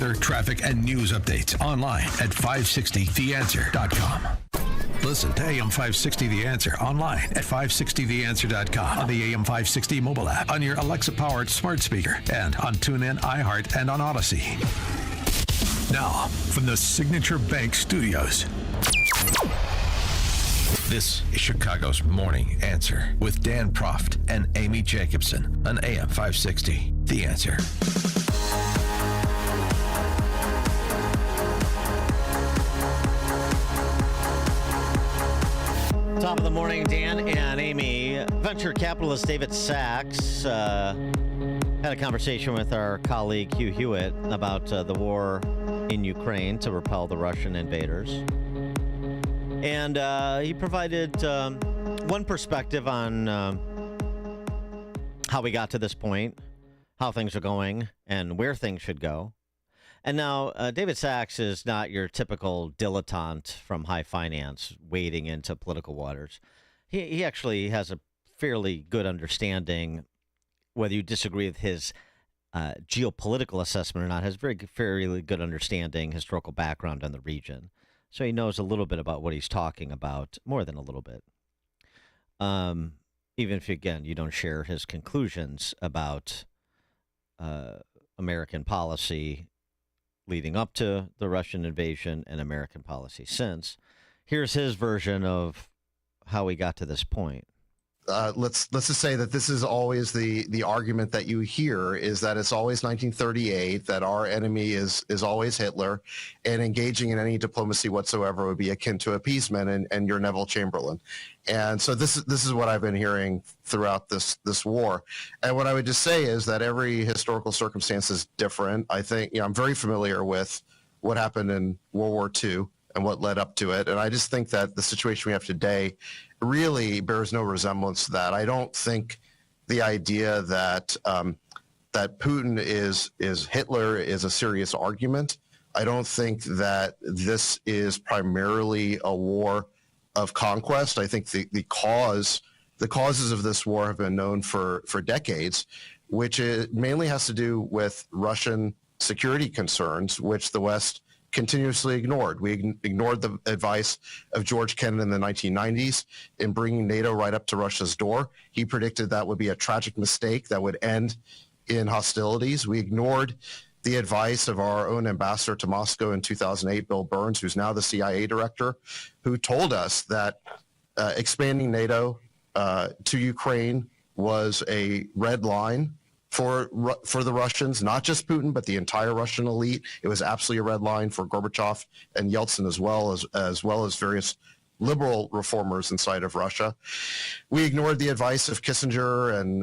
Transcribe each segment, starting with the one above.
Their traffic and news updates online at 560theanswer.com. Listen to AM 560 The Answer online at 560theanswer.com, on the AM 560 mobile app, on your Alexa-powered smart speaker, and on TuneIn, iHeart, and on Odyssey. Now, from the Signature Bank Studios, this is Chicago's Morning Answer with Dan Proft and Amy Jacobson on AM 560 The Answer. Top of the morning, Dan and Amy. Venture capitalist David Sachs had a conversation with our colleague Hugh Hewitt about the war in Ukraine to repel the Russian invaders. And he provided one perspective on how we got to this point, how things are going, and where things should go. And now, David Sachs is not your typical dilettante from high finance wading into political waters. He actually has a fairly good understanding, whether you disagree with his geopolitical assessment or not, has fairly good understanding, historical background on the region. So he knows a little bit about what he's talking about, more than a little bit. Even if, again, you don't share his conclusions about American policy leading up to the Russian invasion and American policy since. Here's his version of how we got to this point. Let's just say that this is always the argument that you hear, is that it's always 1938, that our enemy is always Hitler, and engaging in any diplomacy whatsoever would be akin to appeasement, and you're Neville Chamberlain. And so this is what I've been hearing throughout this war. And what I would just say is that every historical circumstance is different. I think, I'm very familiar with what happened in World War II and what led up to it. And I just think that the situation we have today really bears no resemblance to that. I don't think the idea that that Putin is Hitler is a serious argument. I don't think that this is primarily a war of conquest. I think the causes of this war have been known for decades, which mainly has to do with Russian security concerns, which the West continuously ignored. We ignored the advice of George Kennan in the 1990s in bringing NATO right up to Russia's door. He predicted that would be a tragic mistake that would end in hostilities. We ignored the advice of our own ambassador to Moscow in 2008, Bill Burns, who's now the CIA director, who told us that expanding NATO to Ukraine was a red line for the Russians, not just Putin, but the entire Russian elite. It was absolutely a red line for Gorbachev and Yeltsin, as well as various liberal reformers inside of Russia. We ignored the advice of Kissinger and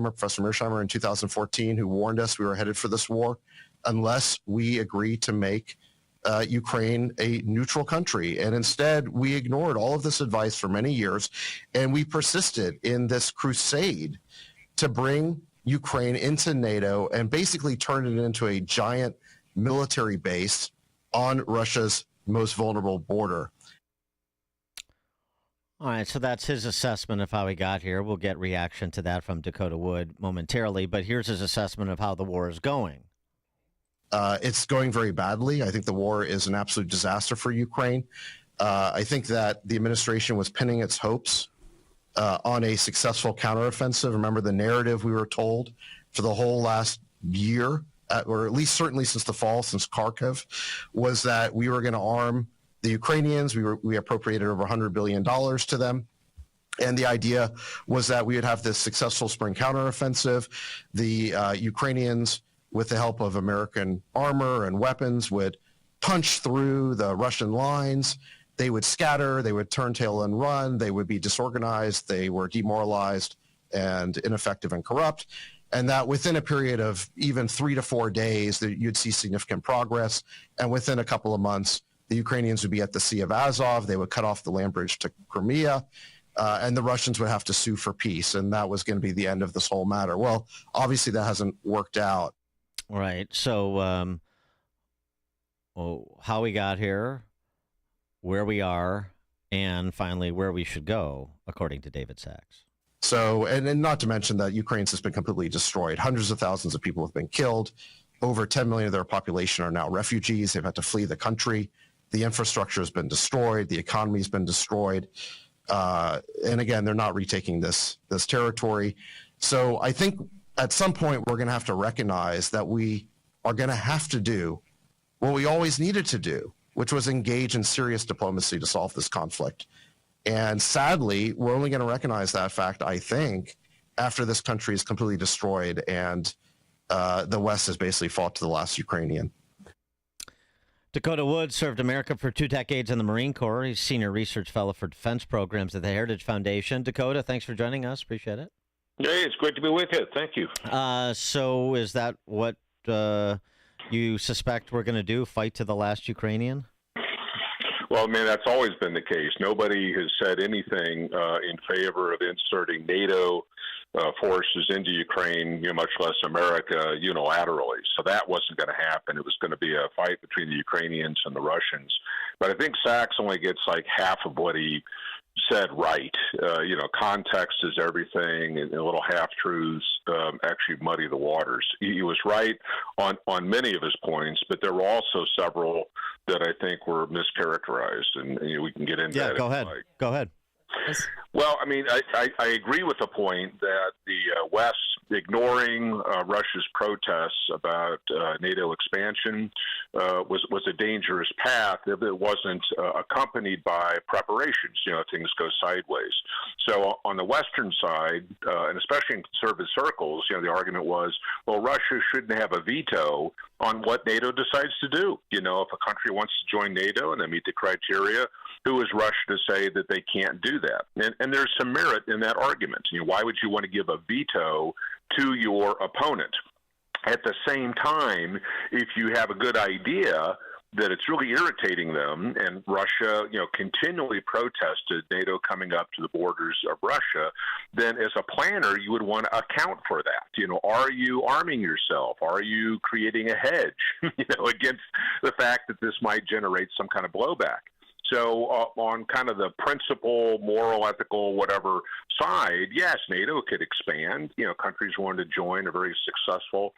Professor Mearsheimer in 2014, who warned us we were headed for this war unless we agree to make Ukraine a neutral country. And instead, we ignored all of this advice for many years, and we persisted in this crusade to bring Ukraine into NATO and basically turn it into a giant military base on Russia's most vulnerable border. All right, so that's his assessment of how he got here. We'll get reaction to that from Dakota Wood momentarily, but here's his assessment of how the war is going. It's going very badly. I think the war is an absolute disaster for Ukraine. I think that the administration was pinning its hopes on a successful counteroffensive. Remember, the narrative we were told for the whole last year, or at least certainly since the fall, since Kharkiv, was that we were going to arm the Ukrainians. We appropriated over $100 billion to them. And the idea was that we would have this successful spring counteroffensive. The Ukrainians, with the help of American armor and weapons, would punch through the Russian lines. They would scatter, they would turn tail and run, they would be disorganized, they were demoralized and ineffective and corrupt. And that within a period of even 3 to 4 days, that you'd see significant progress. And within a couple of months, the Ukrainians would be at the Sea of Azov, they would cut off the land bridge to Crimea, and the Russians would have to sue for peace. And that was going to be the end of this whole matter. Well, obviously that hasn't worked out. Right. So how we got here, where we are, and finally where we should go, according to David Sachs. So, and not to mention that Ukraine's just been completely destroyed. Hundreds of thousands of people have been killed. over 10 million of their population are now refugees. They've had to flee the country. The infrastructure has been destroyed. The economy has been destroyed. And again, they're not retaking this territory. So I think at some point we're going to have to recognize that we are going to have to do what we always needed to do, which was engage in serious diplomacy to solve this conflict. And sadly, we're only going to recognize that fact, I think, after this country is completely destroyed and the West has basically fought to the last Ukrainian. Dakota Woods served America for 2 decades in the Marine Corps. He's Senior Research Fellow for Defense Programs at the Heritage Foundation. Dakota, thanks for joining us. Appreciate it. Hey, it's great to be with you. Thank you. So is that what you suspect we're going to do, fight to the last Ukrainian? Well, I mean, that's always been the case. Nobody has said anything in favor of inserting NATO forces into Ukraine, much less America, unilaterally. So that wasn't going to happen. It was going to be a fight between the Ukrainians and the Russians. But I think Sachs only gets like half of what he said right. Context is everything, and little half-truths actually muddy the waters. He was right on many of his points, but there were also several that I think were mischaracterized, and we can get into that. Yeah, go ahead. Go ahead. Well, I mean, I agree with the point that the West ignoring Russia's protests about NATO expansion was a dangerous path if it wasn't accompanied by preparations. Things go sideways. So on the Western side, and especially in conservative circles, the argument was, well, Russia shouldn't have a veto on what NATO decides to do. If a country wants to join NATO and they meet the criteria, who is Russia to say that they can't do that? And there's some merit in that argument. Why would you want to give a veto to your opponent? At the same time, if you have a good idea that it's really irritating them, and Russia, continually protested NATO coming up to the borders of Russia, then as a planner, you would want to account for that. Are you arming yourself? Are you creating a hedge, against the fact that this might generate some kind of blowback? So on kind of the principle, moral, ethical, whatever side, yes, NATO could expand. Countries wanted to join a very successful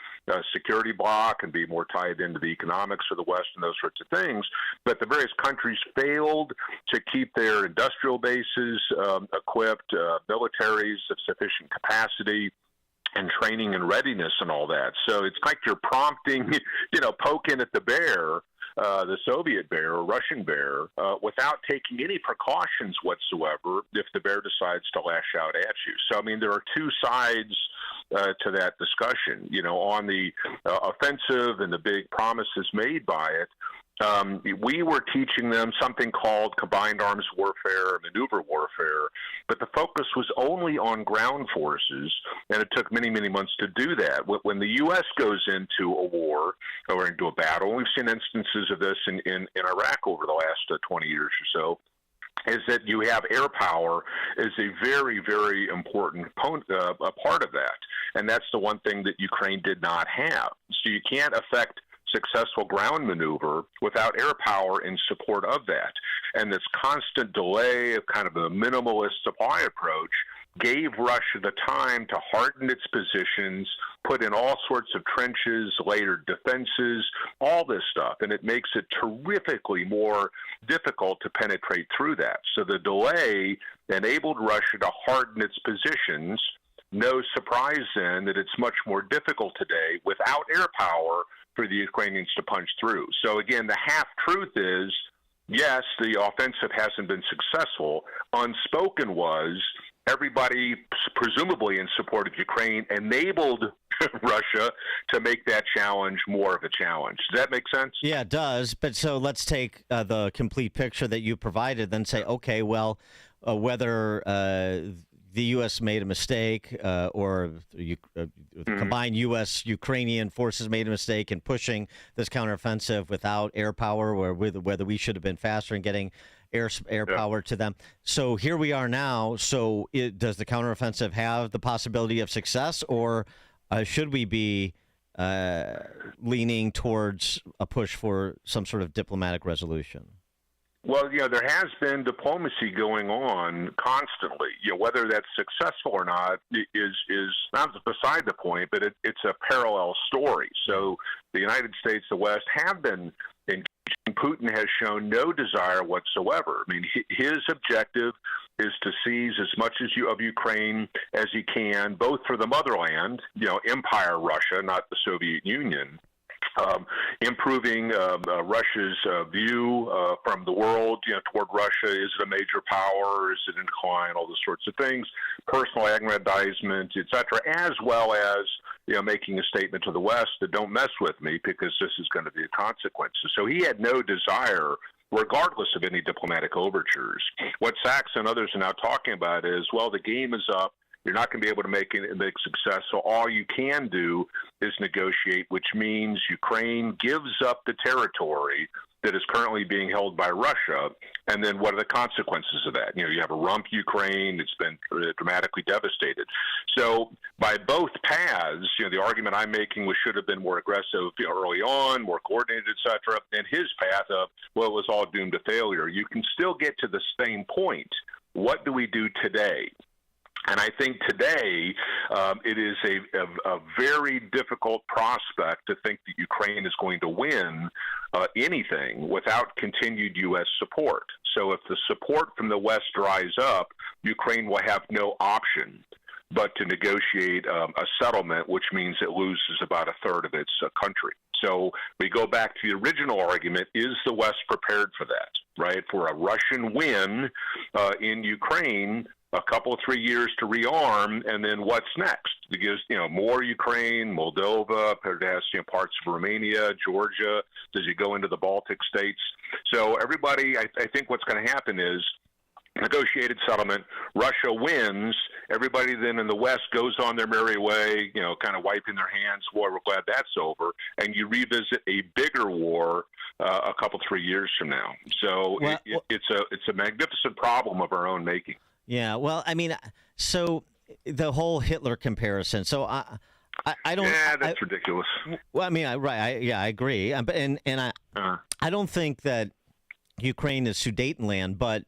security bloc and be more tied into the economics of the West and those sorts of things. But the various countries failed to keep their industrial bases equipped, militaries of sufficient capacity, and training and readiness and all that. So it's like you're prompting, poking at the bear, the Soviet bear or Russian bear, without taking any precautions whatsoever if the bear decides to lash out at you. So, I mean, there are two sides to that discussion. On the offensive and the big promises made by it, we were teaching them something called combined arms warfare, maneuver warfare, but the focus was only on ground forces, and it took many, many months to do that. When the U.S. goes into a war or into a battle, and we've seen instances of this in Iraq over the last 20 years or so, is that you have air power is a very, very important a part of that. And that's the one thing that Ukraine did not have. So you can't affect successful ground maneuver without air power in support of that. And this constant delay of kind of a minimalist supply approach gave Russia the time to harden its positions, put in all sorts of trenches, layered defenses, all this stuff. And it makes it terrifically more difficult to penetrate through that. So the delay enabled Russia to harden its positions. No surprise then that it's much more difficult today without air power for the Ukrainians to punch through. So again, the half-truth is, yes, the offensive hasn't been successful. Unspoken was everybody, presumably in support of Ukraine, enabled Russia to make that challenge more of a challenge. Does that make sense? Yeah, it does. But so let's take the complete picture that you provided, then say, okay, well, whether the U.S. made a mistake or combined U.S.-Ukrainian forces made a mistake in pushing this counteroffensive without air power, or whether we should have been faster in getting air power to them. So here we are now. So does the counteroffensive have the possibility of success, or should we be leaning towards a push for some sort of diplomatic resolution? Well, there has been diplomacy going on constantly. Whether that's successful or not is not beside the point, but it's a parallel story. So the United States, the West, have been engaged. Putin has shown no desire whatsoever. I mean, his objective is to seize as much of Ukraine as he can, both for the motherland, Empire Russia, not the Soviet Union, improving Russia's view from the world, toward Russia. Is it a major power? Is it in decline? All those sorts of things. Personal aggrandizement, etc., as well as making a statement to the West that don't mess with me because this is going to be the consequences. So he had no desire, regardless of any diplomatic overtures. What Sachs and others are now talking about is, well, the game is up. You're not going to be able to make success, so all you can do is negotiate, which means Ukraine gives up the territory that is currently being held by Russia, and then what are the consequences of that? You have a rump Ukraine that's been dramatically devastated. So by both paths, the argument I'm making should have been more aggressive early on, more coordinated, et cetera, and his path of, well, it was all doomed to failure. You can still get to the same point. What do we do today? And I think today it is a very difficult prospect to think that Ukraine is going to win anything without continued U.S. support. So if the support from the West dries up, Ukraine will have no option but to negotiate a settlement, which means it loses about a third of its country. So we go back to the original argument, is the West prepared for that, right? For a Russian win in Ukraine, a couple of 3 years to rearm, and then what's next? Because, more Ukraine, Moldova, perhaps, parts of Romania, Georgia, does you go into the Baltic states? So everybody, I think what's going to happen is negotiated settlement, Russia wins, everybody then in the West goes on their merry way, kind of wiping their hands, boy, we're glad that's over, and you revisit a bigger war a couple, 3 years from now. So it's a magnificent problem of our own making. Yeah, well, I mean, so the whole Hitler comparison. So I don't. Yeah, that's ridiculous. Well, I mean, I agree. I don't think that Ukraine is Sudetenland, but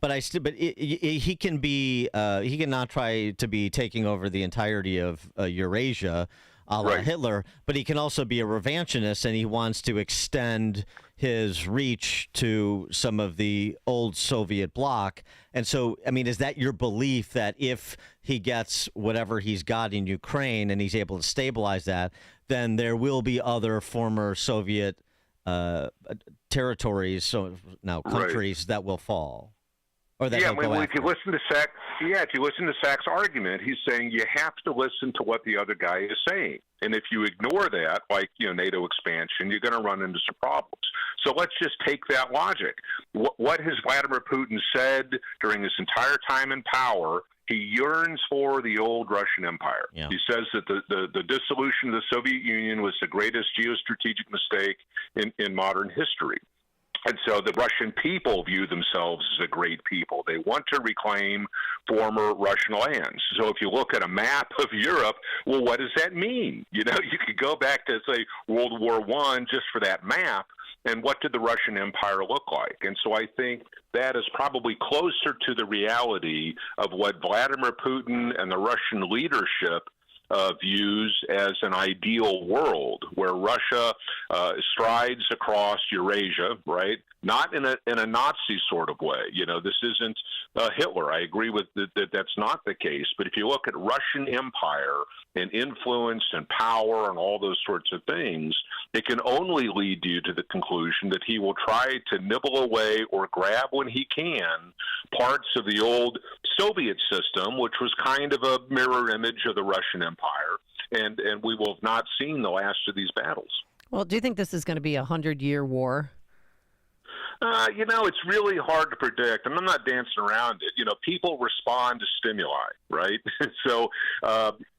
he can be. He cannot try to be taking over the entirety of Eurasia, a la Hitler. But he can also be a revanchist, and he wants to extend his reach to some of the old Soviet bloc. And so, I mean, is that your belief that if he gets whatever he's got in Ukraine and he's able to stabilize that, then there will be other former Soviet territories, so now countries that will fall? Or that if you listen to Sachs' argument, he's saying you have to listen to what the other guy is saying. And if you ignore that, like NATO expansion, you're going to run into some problems. So let's just take that logic. What has Vladimir Putin said during his entire time in power? He yearns for the old Russian Empire. Yeah. He says that the dissolution of the Soviet Union was the greatest geostrategic mistake in modern history. And so the Russian people view themselves as a great people. They want to reclaim former Russian lands. So if you look at a map of Europe, well, what does that mean? You could go back to, say, World War I just for that map, and what did the Russian Empire look like? And so I think that is probably closer to the reality of what Vladimir Putin and the Russian leadership views as an ideal world where Russia strides across Eurasia, right? Not in a Nazi sort of way. This isn't Hitler. I agree with that. That's not the case. But if you look at Russian empire and influence and power and all those sorts of things, it can only lead you to the conclusion that he will try to nibble away or grab when he can parts of the old Soviet system, which was kind of a mirror image of the Russian Empire, and we will have not seen the last of these battles. Well, do you think this is going to be a 100-year war? It's really hard to predict, and I'm not dancing around it. People respond to stimuli, right? So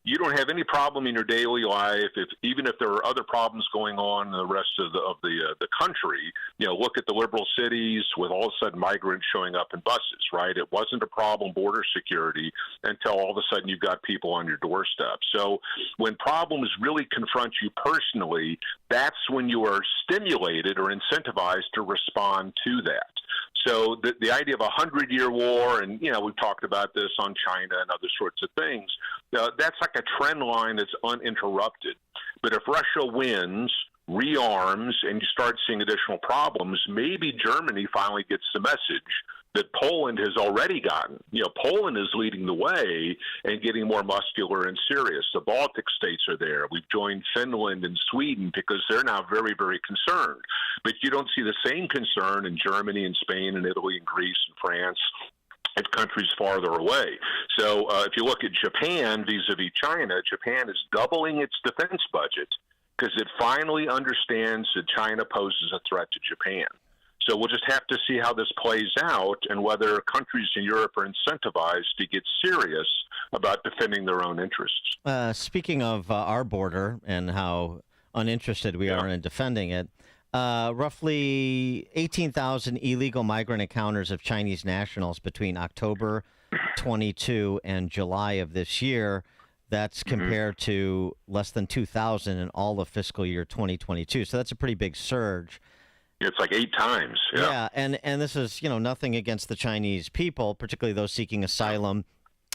you don't have any problem in your daily life, even if there are other problems going on in the rest of the country. Look at the liberal cities with all of a sudden migrants showing up in buses, right? It wasn't a problem, border security, until all of a sudden you've got people on your doorstep. So when problems really confront you personally, that's when you are stimulated or incentivized to respond to that. So the idea of a 100-year war, and we've talked about this on China and other sorts of things, that's like a trend line that's uninterrupted. But if Russia wins, rearms, and you start seeing additional problems, maybe Germany finally gets the message that Poland has already gotten. Poland is leading the way and getting more muscular and serious. The Baltic states are there. We've joined Finland and Sweden because they're now very, very concerned. But you don't see the same concern in Germany and Spain and Italy and Greece and France and countries farther away. So if you look at Japan vis-a-vis China, Japan is doubling its defense budget because it finally understands that China poses a threat to Japan. So we'll just have to see how this plays out and whether countries in Europe are incentivized to get serious about defending their own interests. Speaking of our border and how uninterested we are in defending it, roughly 18,000 illegal migrant encounters of Chinese nationals between October 22 and July of this year. That's compared to less than 2,000 in all of fiscal year 2022. So that's a pretty big surge. It's like 8 times. Yeah, and this is, nothing against the Chinese people, particularly those seeking asylum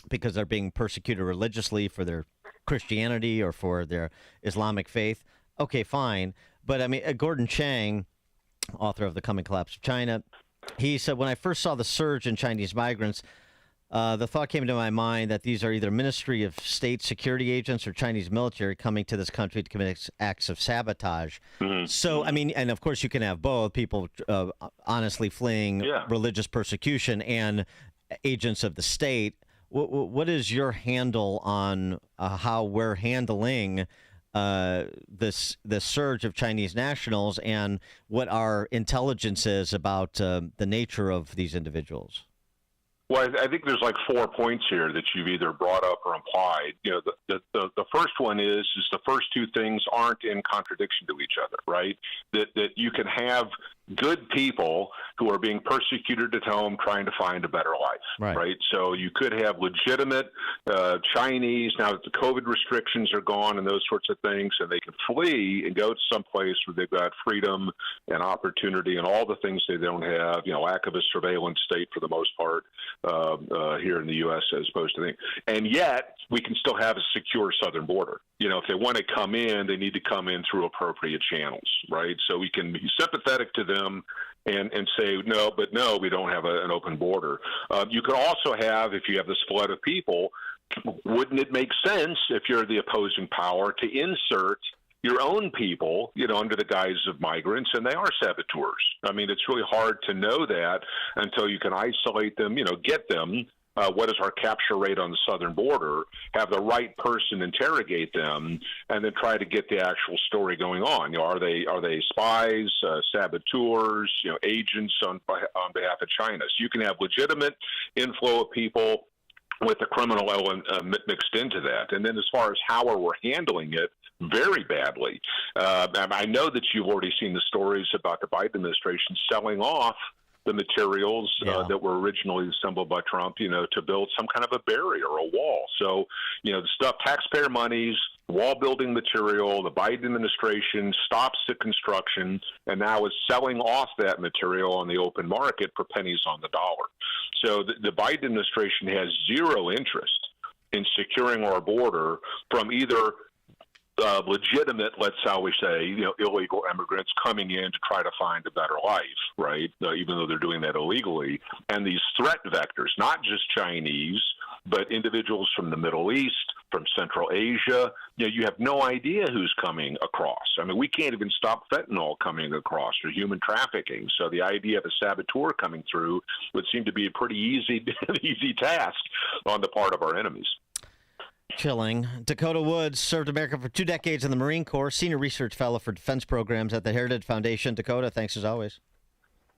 because they're being persecuted religiously for their Christianity or for their Islamic faith. Okay, fine. But, I mean, Gordon Chang, author of The Coming Collapse of China, he said, when I first saw the surge in Chinese migrants, the thought came into my mind that these are either Ministry of State security agents or Chinese military coming to this country to commit acts of sabotage. So, I mean, and of course you can have both, people honestly fleeing religious persecution and agents of the state. What is your handle on how we're handling this surge of Chinese nationals and what our intelligence is about the nature of these individuals? Well, I think there's like 4 points here that you've either brought up or implied. The first one is the first two things aren't in contradiction to each other, right? That you can have good people who are being persecuted at home trying to find a better life, right? So you could have legitimate Chinese, now that the COVID restrictions are gone and those sorts of things, and they can flee and go to some place where they've got freedom and opportunity and all the things they don't have, lack of a surveillance state for the most part here in the U.S. as opposed to things. And yet we can still have a secure southern border. If they want to come in, they need to come in through appropriate channels, right? So we can be sympathetic to them and say, no, we don't have an open border. You could also have, if you have this flood of people, wouldn't it make sense if you're the opposing power to insert your own people, under the guise of migrants, and they are saboteurs. I mean, it's really hard to know that until you can isolate them, get them. What is our capture rate on the southern border, have the right person interrogate them, and then try to get the actual story going on. Are they spies, saboteurs, agents on behalf of China? So you can have legitimate inflow of people with a criminal element mixed into that. And then as far as how we're handling it, very badly. I know that you've already seen the stories about the Biden administration selling off the materials that were originally assembled by Trump, to build some kind of a barrier, a wall. So, the stuff, taxpayer monies, wall building material, the Biden administration stops the construction and now is selling off that material on the open market for pennies on the dollar. So the Biden administration has zero interest in securing our border from either legitimate, let's how we say, illegal immigrants coming in to try to find a better life, right? Even though they're doing that illegally. And these threat vectors, not just Chinese, but individuals from the Middle East, from Central Asia. You have no idea who's coming across. I mean, we can't even stop fentanyl coming across or human trafficking. So the idea of a saboteur coming through would seem to be a pretty easy task on the part of our enemies. Chilling. Dakota Woods served America for 2 decades in the Marine Corps, senior research fellow for defense programs at the Heritage Foundation. Dakota, thanks as always.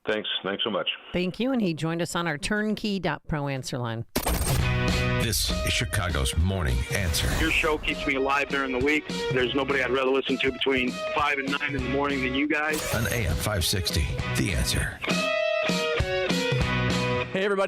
Thanks so much. Thank you. And he joined us on our turnkey.pro answer line. This is Chicago's Morning Answer. Your show keeps me alive during the week. There's nobody I'd rather listen to between 5 and 9 in the morning than you guys. On AM 560, The Answer. Hey, everybody.